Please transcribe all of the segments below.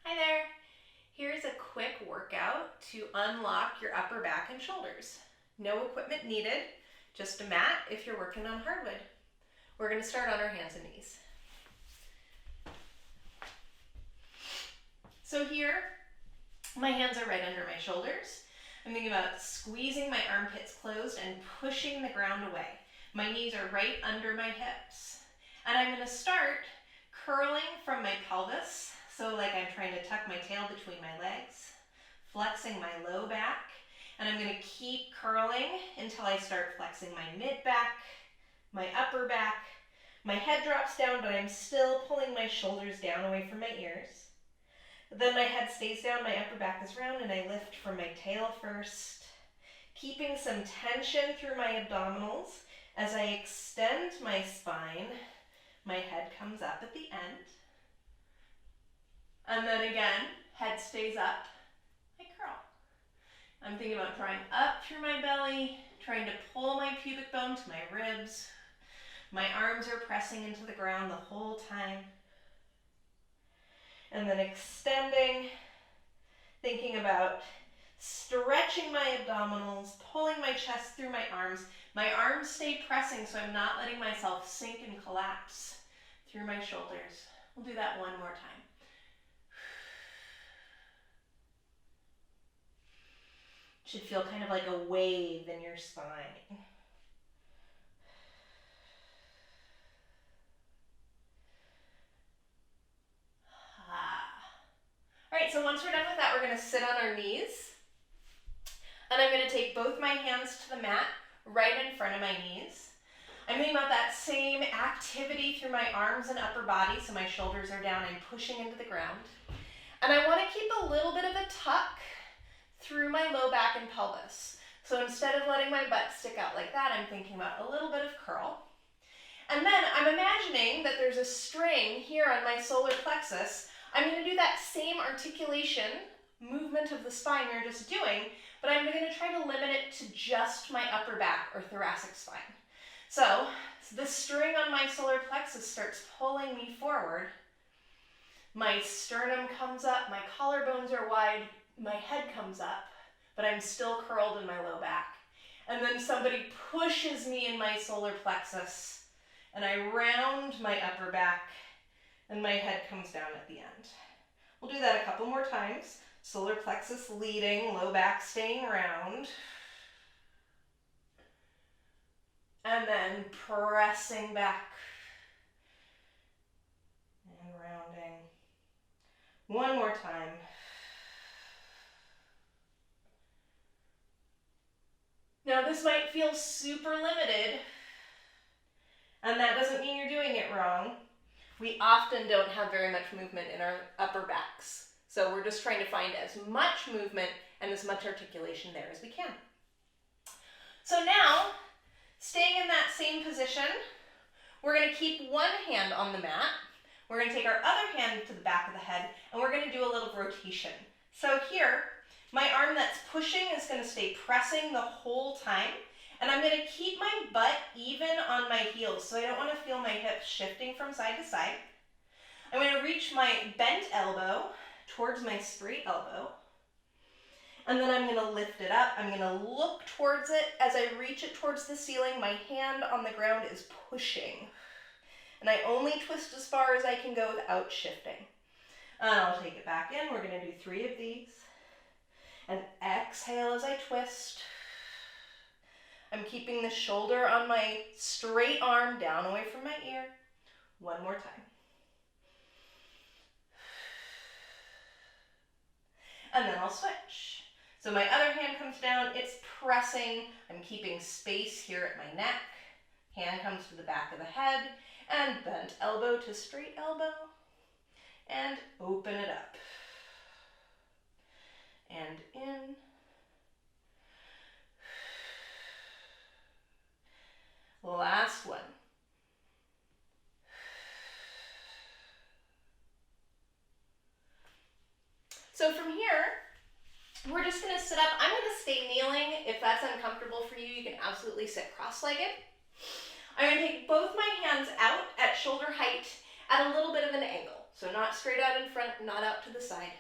Hi there. Here's a quick workout to unlock your upper back and shoulders. No equipment needed, just a mat if you're working on hardwood. We're going to start on our hands and knees. So here, my hands are right under my shoulders. I'm thinking about squeezing my armpits closed and pushing the ground away. My knees are right under my hips. And I'm going to start curling from my pelvis. So like I'm trying to tuck my tail between my legs, flexing my low back, and I'm going to keep curling until I start flexing my mid back, my upper back. My head drops down, but I'm still pulling my shoulders down away from my ears. Then my head stays down, my upper back is round, and I lift from my tail first, keeping some tension through my abdominals. As I extend my spine, my head comes up at the end. And then again, head stays up, I curl. I'm thinking about drawing up through my belly, trying to pull my pubic bone to my ribs. My arms are pressing into the ground the whole time. And then extending, thinking about stretching my abdominals, pulling my chest through my arms. My arms stay pressing, so I'm not letting myself sink and collapse through my shoulders. We'll do that one more time. Should feel kind of like a wave in your spine. All right, so once we're done with that, we're going to sit on our knees. And I'm going to take both my hands to the mat right in front of my knees. I'm thinking about that same activity through my arms and upper body, so my shoulders are down and pushing into the ground. And I want to keep a little bit of a tuck through my low back and pelvis. So instead of letting my butt stick out like that, I'm thinking about a little bit of curl. And then I'm imagining that there's a string here on my solar plexus. I'm going to do that same articulation movement of the spine we were just doing, but I'm going to try to limit it to just my upper back or thoracic spine. So the string on my solar plexus starts pulling me forward. My sternum comes up, my collarbones are wide, my head comes up, but I'm still curled in my low back. And then somebody pushes me in my solar plexus, and I round my upper back, and my head comes down at the end. We'll do that a couple more times. Solar plexus leading, low back staying round. And then pressing back and rounding. One more time. Now this might feel super limited, and that doesn't mean you're doing it wrong. We often don't have very much movement in our upper backs. So we're just trying to find as much movement and as much articulation there as we can. So now, staying in that same position, we're going to keep one hand on the mat. We're going to take our other hand to the back of the head, and we're going to do a little rotation. So here, my arm that's pushing is going to stay pressing the whole time, and I'm going to keep my butt even on my heels, so I don't want to feel my hips shifting from side to side. I'm going to reach my bent elbow towards my straight elbow, and then I'm going to lift it up. I'm going to look towards it. As I reach it towards the ceiling, my hand on the ground is pushing, and I only twist as far as I can go without shifting. And I'll take it back in. We're going to do 3 of these, and exhale as I twist. I'm keeping the shoulder on my straight arm down away from my ear. One more time. And then I'll switch. So my other hand comes down, it's pressing. I'm keeping space here at my neck. Hand comes to the back of the head, and bent elbow to straight elbow, and open it up. And in. Last one. So from here, we're just going to sit up. I'm going to stay kneeling. If that's uncomfortable for you, you can absolutely sit cross-legged. I'm going to take both my hands out at shoulder height at a little bit of an angle. So not straight out in front, not out to the side.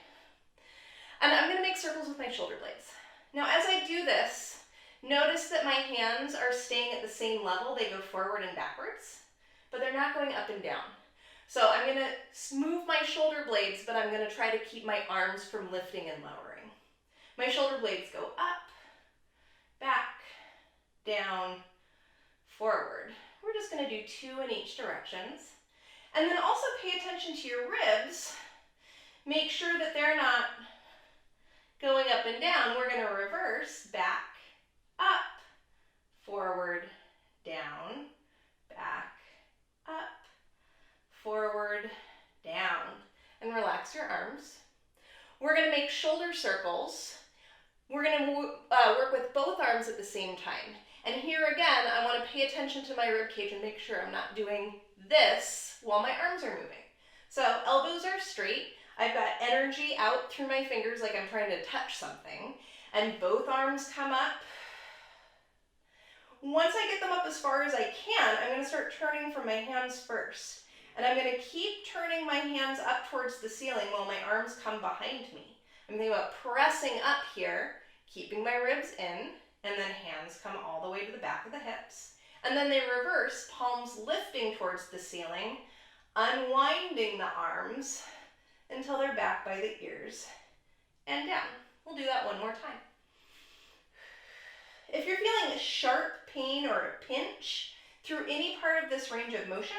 And I'm gonna make circles with my shoulder blades. Now as I do this, notice that my hands are staying at the same level. They go forward and backwards, but they're not going up and down. So I'm gonna move my shoulder blades, but I'm gonna try to keep my arms from lifting and lowering. My shoulder blades go up, back, down, forward. We're just gonna do 2 in each directions. And then also pay attention to your ribs. Make sure that they're not going up and down. We're gonna reverse, back, up, forward, down, back, up, forward, down, and relax your arms. We're gonna make shoulder circles. We're gonna work with both arms at the same time. And here again, I wanna pay attention to my rib cage and make sure I'm not doing this while my arms are moving. So elbows are straight. I've got energy out through my fingers like I'm trying to touch something. And both arms come up. Once I get them up as far as I can, I'm gonna start turning from my hands first. And I'm gonna keep turning my hands up towards the ceiling while my arms come behind me. I'm thinking about pressing up here, keeping my ribs in, and then hands come all the way to the back of the hips. And then they reverse, palms lifting towards the ceiling, unwinding the arms until they're back by the ears and down. We'll do that one more time. If you're feeling a sharp pain or a pinch through any part of this range of motion,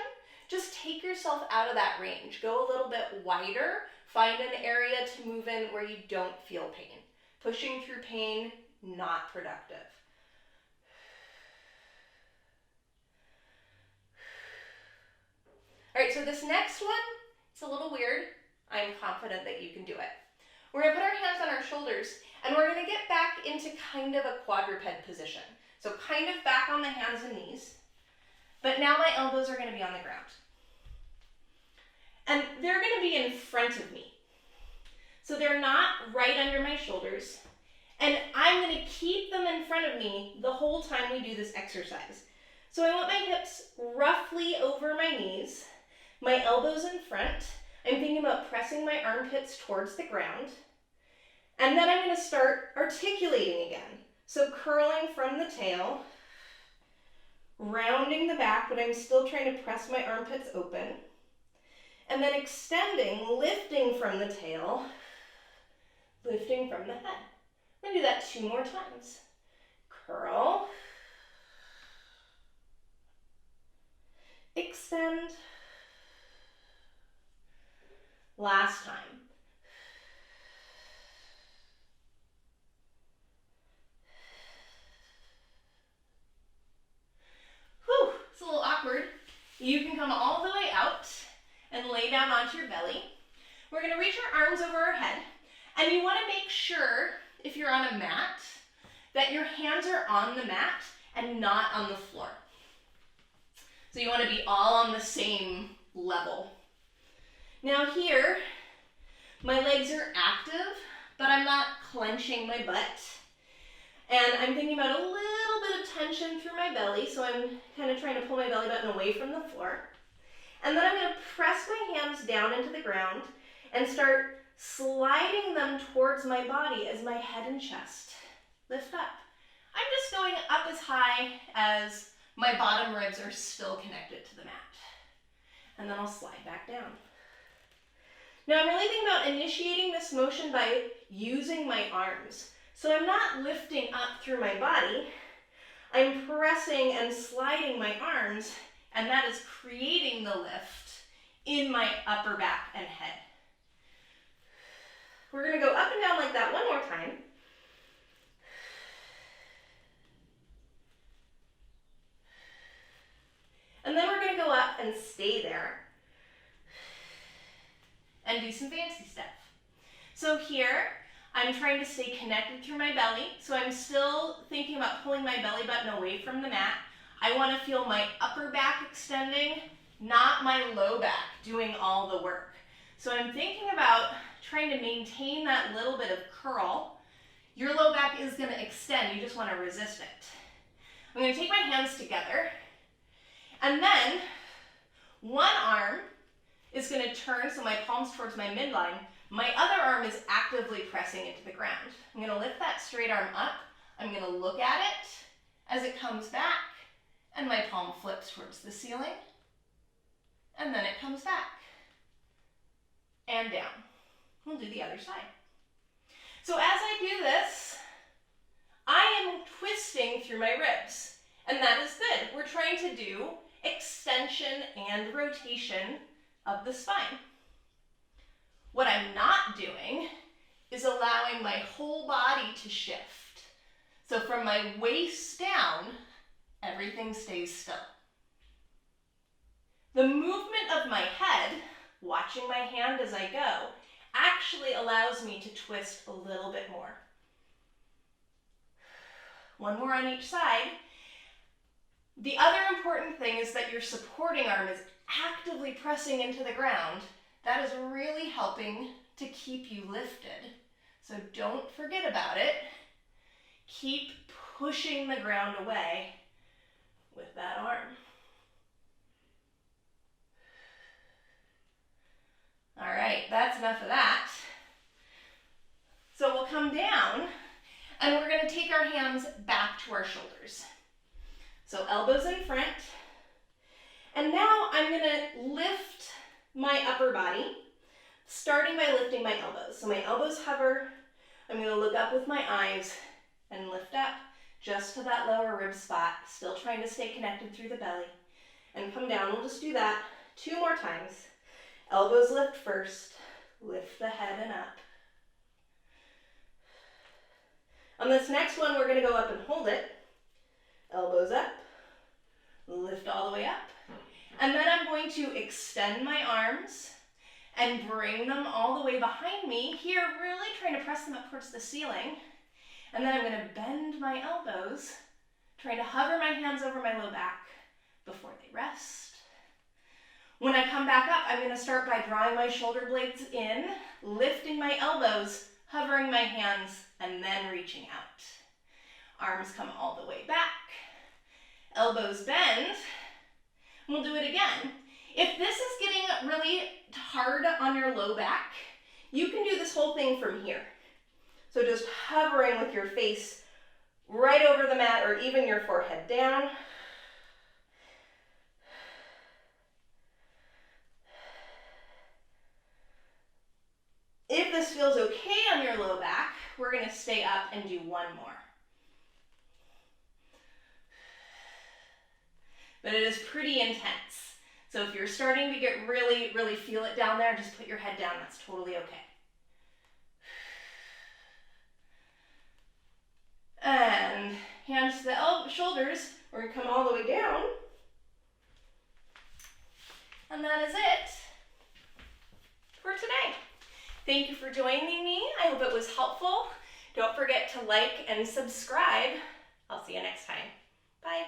just take yourself out of that range. Go a little bit wider. Find an area to move in where you don't feel pain. Pushing through pain, not productive. All right, so this next one, it's a little weird. I'm confident that you can do it. We're gonna put our hands on our shoulders and we're gonna get back into kind of a quadruped position. So kind of back on the hands and knees, but now my elbows are gonna be on the ground. And they're gonna be in front of me. So they're not right under my shoulders. And I'm gonna keep them in front of me the whole time we do this exercise. So I want my hips roughly over my knees, my elbows in front. I'm thinking about pressing my armpits towards the ground. And then I'm gonna start articulating again. So curling from the tail, rounding the back, but I'm still trying to press my armpits open. And then extending, lifting from the tail, lifting from the head. I'm gonna do that 2 more times. Curl, extend, last time. Whew, it's a little awkward. You can come all the way out and lay down onto your belly. We're gonna reach our arms over our head, and you wanna make sure, if you're on a mat, that your hands are on the mat and not on the floor. So you wanna be all on the same level. Now here, my legs are active, but I'm not clenching my butt. And I'm thinking about a little bit of tension through my belly, so I'm kind of trying to pull my belly button away from the floor. And then I'm gonna press my hands down into the ground and start sliding them towards my body as my head and chest lift up. I'm just going up as high as my bottom ribs are still connected to the mat. And then I'll slide back down. Now I'm really thinking about initiating this motion by using my arms. So I'm not lifting up through my body. I'm pressing and sliding my arms, and that is creating the lift in my upper back and head. We're gonna go up and down like that one more time. And then we're gonna go up and stay there and do some fancy stuff. So here, I'm trying to stay connected through my belly. So I'm still thinking about pulling my belly button away from the mat. I wanna feel my upper back extending, not my low back doing all the work. So I'm thinking about trying to maintain that little bit of curl. Your low back is gonna extend, you just wanna resist it. I'm gonna take my hands together, and then one arm is going to turn so my palm's towards my midline. My other arm is actively pressing into the ground. I'm going to lift that straight arm up. I'm going to look at it as it comes back, and my palm flips towards the ceiling, and then it comes back and down. We'll do the other side. So as I do this, I am twisting through my ribs, and that is good. We're trying to do extension and rotation of the spine. What I'm not doing is allowing my whole body to shift. So from my waist down, everything stays still. The movement of my head, watching my hand as I go, actually allows me to twist a little bit more. One more on each side. The other important thing is that your supporting arm is actively pressing into the ground. That is really helping to keep you lifted. So don't forget about it. Keep pushing the ground away with that arm. All right, that's enough of that. So we'll come down, and we're going to take our hands back to our shoulders. So elbows in front. And now I'm going to lift my upper body, starting by lifting my elbows. So my elbows hover. I'm going to look up with my eyes and lift up just to that lower rib spot, still trying to stay connected through the belly. And come down. We'll just do that 2 more times. Elbows lift first. Lift the head and up. On this next one, we're going to go up and hold it. Elbows up. Lift all the way up. And then I'm going to extend my arms and bring them all the way behind me. Here, really trying to press them up towards the ceiling. And then I'm going to bend my elbows, trying to hover my hands over my low back before they rest. When I come back up, I'm going to start by drawing my shoulder blades in, lifting my elbows, hovering my hands, and then reaching out. Arms come all the way back. Elbows bend. We'll do it again. If this is getting really hard on your low back, you can do this whole thing from here. So just hovering with your face right over the mat or even your forehead down. If this feels okay on your low back, we're going to stay up and do 1 more. But it is pretty intense. So if you're starting to get really feel it down there, just put your head down. That's totally okay. And hands to the shoulders. We're going to come all the way down. And that is it for today. Thank you for joining me. I hope it was helpful. Don't forget to like and subscribe. I'll see you next time. Bye.